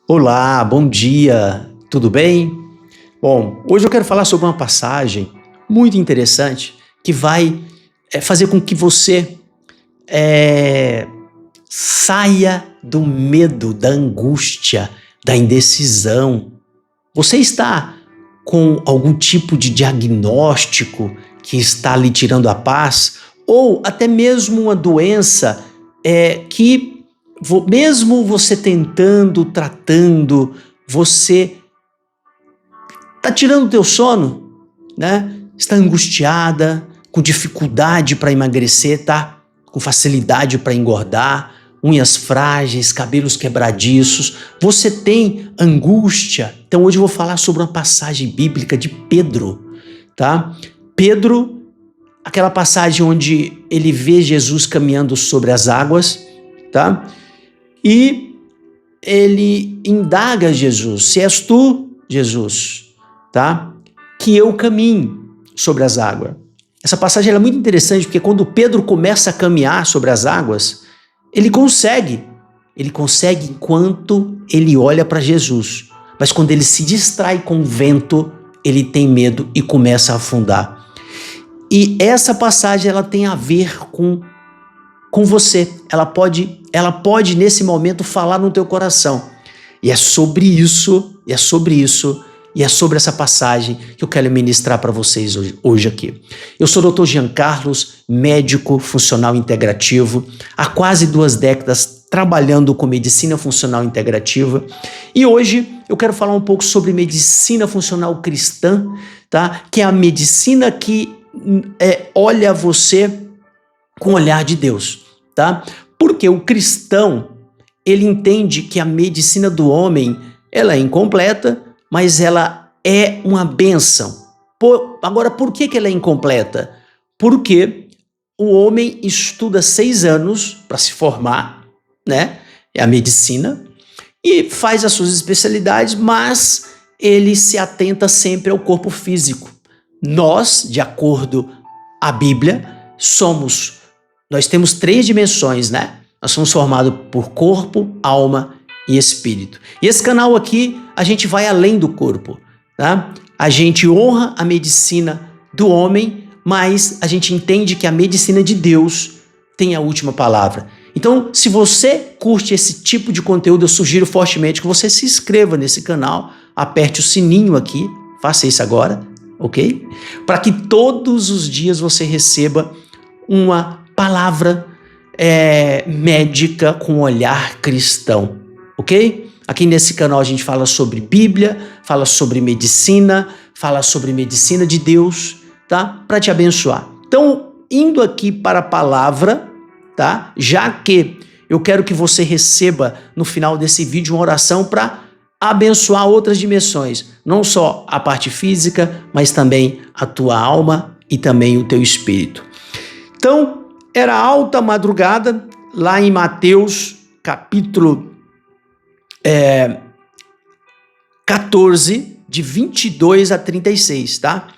Olá, bom dia, tudo bem? Bom, hoje eu quero falar sobre uma passagem muito interessante que vai fazer com que você eh, saia do medo, da angústia, da indecisão. Você está com algum tipo de diagnóstico que está lhe tirando a paz? Ou até mesmo uma doença que, mesmo você tentando, tratando, você está tirando o teu sono, né? Está angustiada, com dificuldade para emagrecer, tá? Com facilidade para engordar, unhas frágeis, cabelos quebradiços. Você tem angústia? Então hoje eu vou falar sobre uma passagem bíblica de Pedro, tá? Pedro, aquela passagem onde ele vê Jesus caminhando sobre as águas, tá? E ele indaga Jesus: se és tu, Jesus, tá? Que eu caminhe sobre as águas. Essa passagem é muito interessante porque quando Pedro começa a caminhar sobre as águas, ele consegue enquanto ele olha para Jesus. Mas quando ele se distrai com o vento, ele tem medo e começa a afundar. E essa passagem ela tem a ver com você. Ela pode nesse momento falar no teu coração. E é sobre isso, e é sobre essa passagem que eu quero ministrar para vocês hoje aqui. Eu sou o Dr. Jean Carlos, médico funcional integrativo, há quase 2 décadas trabalhando com medicina funcional integrativa. E hoje eu quero falar um pouco sobre medicina funcional cristã, tá? Que é a medicina que olha você com o olhar de Deus, tá? Porque o cristão, ele entende que a medicina do homem, ela é incompleta, mas ela é uma bênção. Agora, por que ela é incompleta? Porque o homem estuda 6 anos para se formar, né? É a medicina, e faz as suas especialidades, mas ele se atenta sempre ao corpo físico. Nós, de acordo à Bíblia, nós temos 3 dimensões, né? Nós somos formados por corpo, alma e espírito. E esse canal aqui, a gente vai além do corpo, tá? A gente honra a medicina do homem, mas a gente entende que a medicina de Deus tem a última palavra. Então, se você curte esse tipo de conteúdo, eu sugiro fortemente que você se inscreva nesse canal, aperte o sininho aqui, faça isso agora, ok? Para que todos os dias você receba uma palavra médica com olhar cristão, ok? Aqui nesse canal a gente fala sobre Bíblia, fala sobre medicina de Deus, tá? Para te abençoar. Então, indo aqui para a palavra, tá? Já que eu quero que você receba no final desse vídeo uma oração para abençoar outras dimensões, não só a parte física, mas também a tua alma e também o teu espírito. Então, era alta madrugada, lá em Mateus, capítulo 14, de 22 a 36, tá?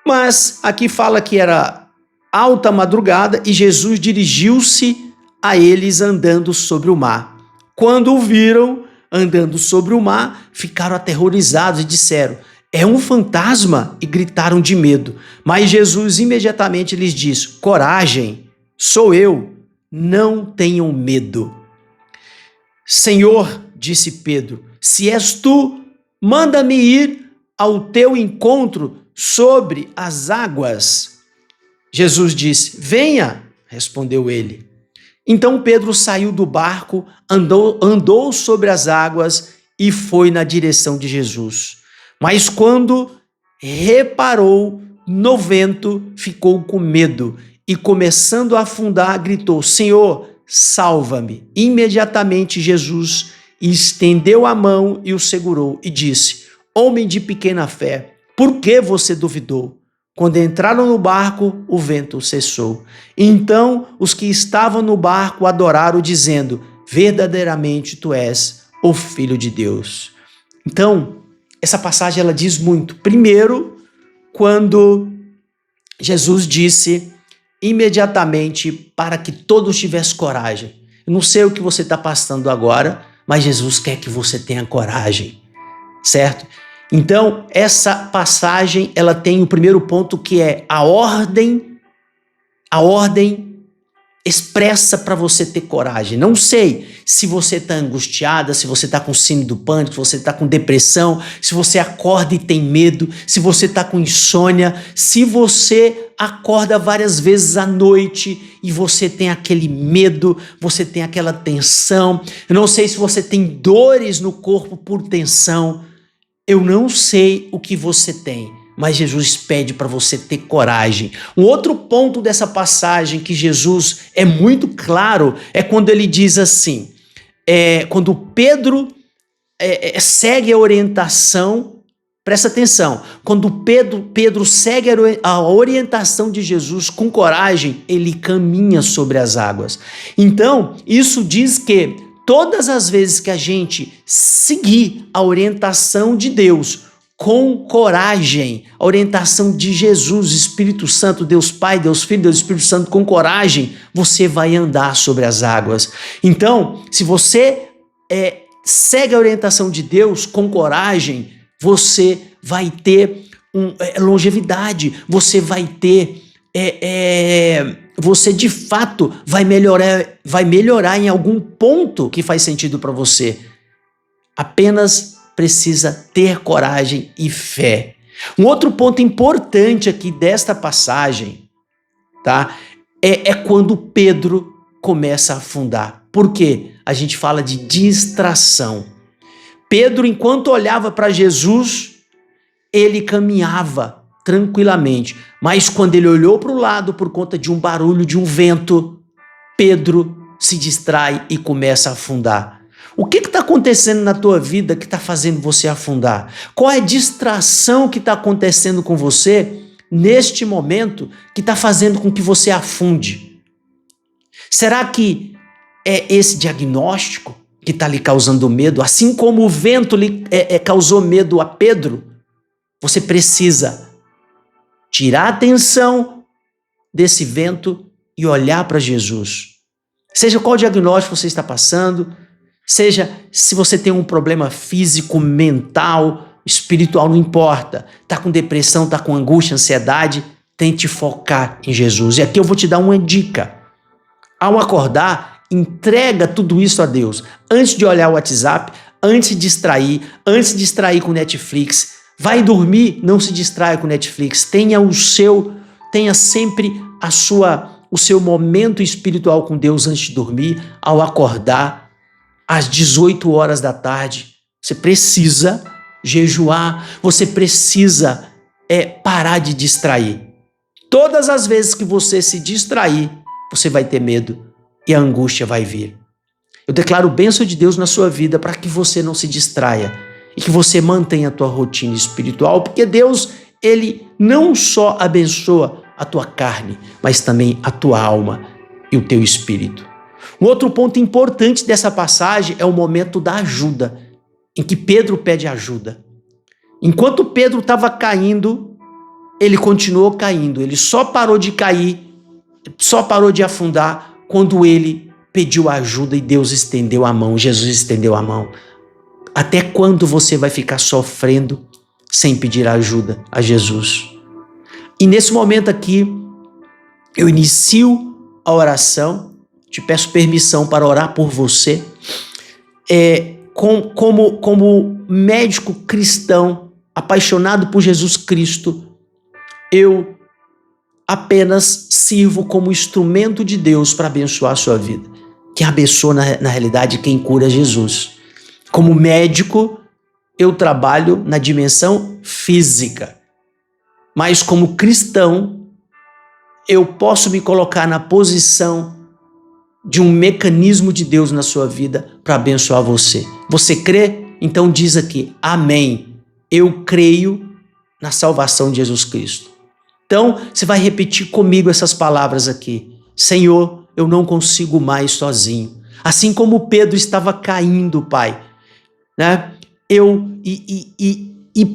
Mas aqui fala que era alta madrugada e Jesus dirigiu-se a eles andando sobre o mar. Quando o viram andando sobre o mar, ficaram aterrorizados e disseram: é um fantasma, e gritaram de medo. Mas Jesus imediatamente lhes disse: coragem, sou eu, não tenham medo. Senhor, disse Pedro, se és tu, manda-me ir ao teu encontro sobre as águas. Jesus disse: venha, respondeu ele. Então Pedro saiu do barco, andou sobre as águas e foi na direção de Jesus. Mas quando reparou no vento, ficou com medo e, começando a afundar, gritou: Senhor, salva-me. Imediatamente Jesus estendeu a mão e o segurou e disse: homem de pequena fé, por que você duvidou? Quando entraram no barco, o vento cessou. Então os que estavam no barco adoraram, dizendo: verdadeiramente tu és o Filho de Deus. Então, essa passagem ela diz muito. Primeiro, quando Jesus disse imediatamente para que todos tivessem coragem. Eu não sei o que você está passando agora, mas Jesus quer que você tenha coragem, certo? Então, essa passagem, ela tem o primeiro ponto que é a ordem expressa para você ter coragem. Não sei se você está angustiada, se você está com síndrome do pânico, se você está com depressão, se você acorda e tem medo, se você está com insônia, se você acorda várias vezes à noite e você tem aquele medo, você tem aquela tensão. Eu não sei se você tem dores no corpo por tensão. Eu não sei o que você tem, mas Jesus pede para você ter coragem. Um outro ponto dessa passagem que Jesus é muito claro é quando ele diz assim, quando Pedro segue a orientação, presta atenção, quando Pedro segue a orientação de Jesus com coragem, ele caminha sobre as águas. Então, isso diz que todas as vezes que a gente seguir a orientação de Deus com coragem, a orientação de Jesus, Espírito Santo, Deus Pai, Deus Filho, Deus Espírito Santo, com coragem, você vai andar sobre as águas. Então, se você segue a orientação de Deus com coragem, você vai ter longevidade, você vai ter... você de fato vai melhorar em algum ponto que faz sentido para você. Apenas precisa ter coragem e fé. Um outro ponto importante aqui desta passagem, tá? É quando Pedro começa a afundar. Por quê? A gente fala de distração. Pedro, enquanto olhava para Jesus, ele caminhava tranquilamente, mas quando ele olhou para o lado por conta de um barulho, de um vento, Pedro se distrai e começa a afundar. O que está acontecendo na tua vida que está fazendo você afundar? Qual é a distração que está acontecendo com você neste momento que está fazendo com que você afunde? Será que é esse diagnóstico que está lhe causando medo? Assim como o vento lhe causou medo a Pedro, você precisa tirar a atenção desse vento e olhar para Jesus. Seja qual diagnóstico você está passando, seja se você tem um problema físico, mental, espiritual, não importa. Está com depressão, está com angústia, ansiedade, tente focar em Jesus. E aqui eu vou te dar uma dica. Ao acordar, entrega tudo isso a Deus. Antes de olhar o WhatsApp, antes de distrair com Netflix. Vai dormir, não se distraia com Netflix. Tenha sempre o seu momento espiritual com Deus antes de dormir. Ao acordar, às 18 horas da tarde, você precisa jejuar, você precisa parar de distrair. Todas as vezes que você se distrair, você vai ter medo e a angústia vai vir. Eu declaro bênção de Deus na sua vida para que você não se distraia e que você mantenha a tua rotina espiritual, porque Deus, Ele não só abençoa a tua carne, mas também a tua alma e o teu espírito. Um outro ponto importante dessa passagem é o momento da ajuda, em que Pedro pede ajuda. Enquanto Pedro estava caindo, ele continuou caindo. Ele só parou de cair, só parou de afundar quando ele pediu ajuda e Deus estendeu a mão, Jesus estendeu a mão. Até quando você vai ficar sofrendo sem pedir ajuda a Jesus? E nesse momento aqui, eu inicio a oração, te peço permissão para orar por você. Como médico cristão, apaixonado por Jesus Cristo, eu apenas sirvo como instrumento de Deus para abençoar a sua vida. Quem abençoa, na realidade, quem cura é Jesus. Como médico, eu trabalho na dimensão física. Mas como cristão, eu posso me colocar na posição de um mecanismo de Deus na sua vida para abençoar você. Você crê? Então diz aqui, amém. Eu creio na salvação de Jesus Cristo. Então, você vai repetir comigo essas palavras aqui. Senhor, eu não consigo mais sozinho. Assim como Pedro estava caindo, Pai, né?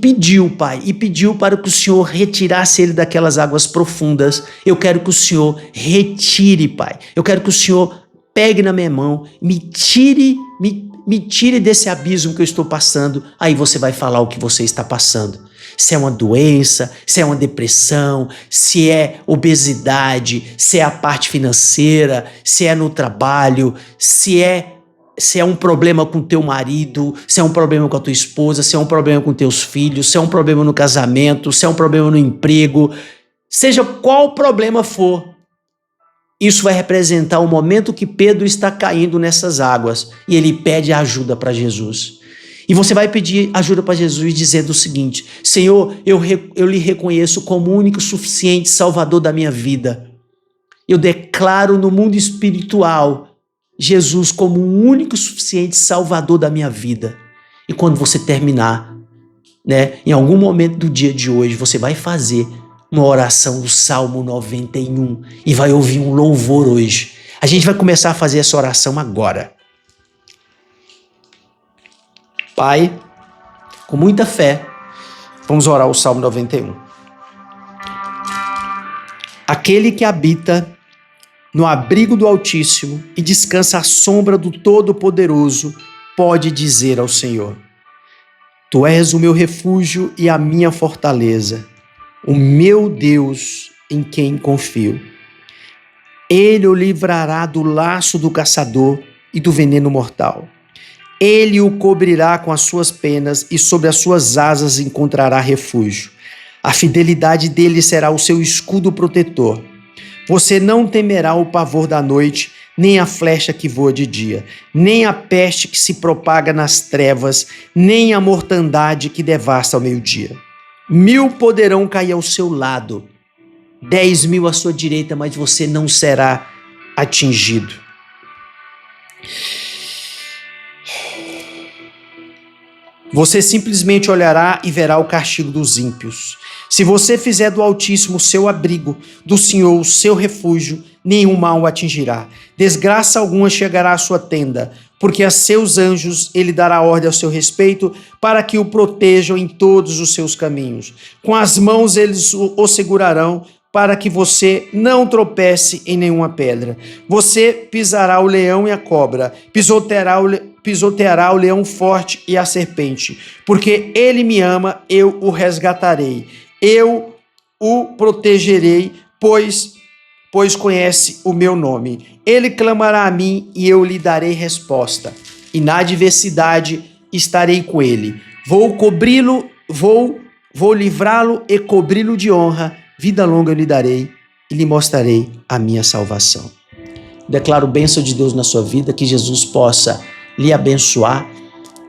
Pediu, Pai, pediu para que o Senhor retirasse ele daquelas águas profundas. Eu quero que o Senhor retire, Pai. Eu quero que o Senhor pegue na minha mão, me tire, me tire desse abismo que eu estou passando. Aí você vai falar o que você está passando. Se é uma doença, se é uma depressão, se é obesidade, se é a parte financeira, se é no trabalho, se é um problema com teu marido, se é um problema com a tua esposa, se é um problema com teus filhos, se é um problema no casamento, se é um problema no emprego, seja qual problema for, isso vai representar o momento que Pedro está caindo nessas águas e ele pede ajuda para Jesus. E você vai pedir ajuda para Jesus dizendo o seguinte: Senhor, eu lhe reconheço como o único suficiente Salvador da minha vida. Eu declaro no mundo espiritual Jesus como o único suficiente Salvador da minha vida. E quando você terminar, em algum momento do dia de hoje, você vai fazer uma oração do Salmo 91 e vai ouvir um louvor hoje. A gente vai começar a fazer essa oração agora. Pai, com muita fé, vamos orar o Salmo 91. Aquele que habita no abrigo do Altíssimo e descansa à sombra do Todo-Poderoso pode dizer ao Senhor: Tu és o meu refúgio e a minha fortaleza, o meu Deus em quem confio. Ele o livrará do laço do caçador e do veneno mortal. Ele o cobrirá com as suas penas e sobre as suas asas encontrará refúgio. A fidelidade dele será o seu escudo protetor. Você não temerá o pavor da noite, nem a flecha que voa de dia, nem a peste que se propaga nas trevas, nem a mortandade que devasta ao meio-dia. 1.000 poderão cair ao seu lado, 10.000 à sua direita, mas você não será atingido. Você simplesmente olhará e verá o castigo dos ímpios. Se você fizer do Altíssimo seu abrigo, do Senhor o seu refúgio, nenhum mal o atingirá. Desgraça alguma chegará à sua tenda, porque a seus anjos ele dará ordem ao seu respeito, para que o protejam em todos os seus caminhos. Com as mãos eles o segurarão, para que você não tropece em nenhuma pedra. Você pisará o leão e a cobra, pisoteará o leão forte e a serpente. Porque ele me ama, eu o resgatarei. Eu o protegerei, pois conhece o meu nome. Ele clamará a mim e eu lhe darei resposta. E na adversidade estarei com ele. Vou cobri-lo, vou livrá-lo e cobri-lo de honra. Vida longa eu lhe darei e lhe mostrarei a minha salvação. Declaro bênção de Deus na sua vida, que Jesus possa lhe abençoar,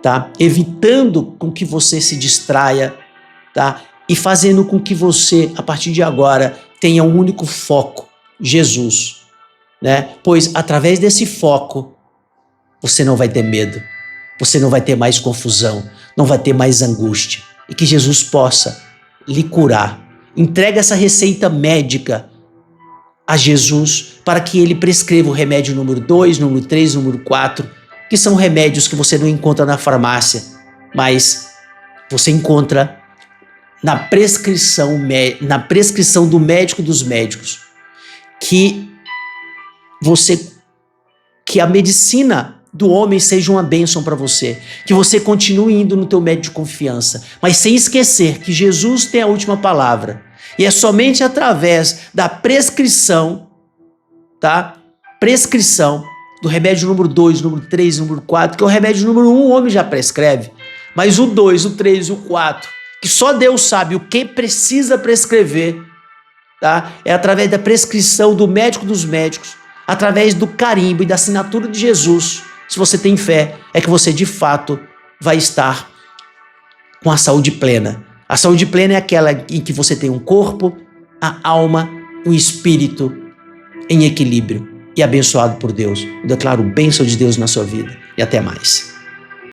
tá? Evitando com que você se distraia, tá? E fazendo com que você, a partir de agora, tenha um único foco, Jesus, né? Pois através desse foco, você não vai ter medo, você não vai ter mais confusão, não vai ter mais angústia. E que Jesus possa lhe curar. Entrega essa receita médica a Jesus para que ele prescreva o remédio número 2, número 3, número 4, que são remédios que você não encontra na farmácia, mas você encontra na prescrição do médico dos médicos, que a medicina do homem seja uma bênção para você, que você continue indo no teu médico de confiança, mas sem esquecer que Jesus tem a última palavra, e é somente através da prescrição, tá? Prescrição do remédio número 2, número 3, número 4, que é o remédio número 1 o homem já prescreve, mas o 2, o 3 e o 4, que só Deus sabe o que precisa prescrever, tá? É através da prescrição do médico dos médicos, através do carimbo e da assinatura de Jesus. Se você tem fé, é que você de fato vai estar com a saúde plena. A saúde plena é aquela em que você tem um corpo, a alma, um espírito em equilíbrio e abençoado por Deus. Eu declaro bênção de Deus na sua vida e até mais.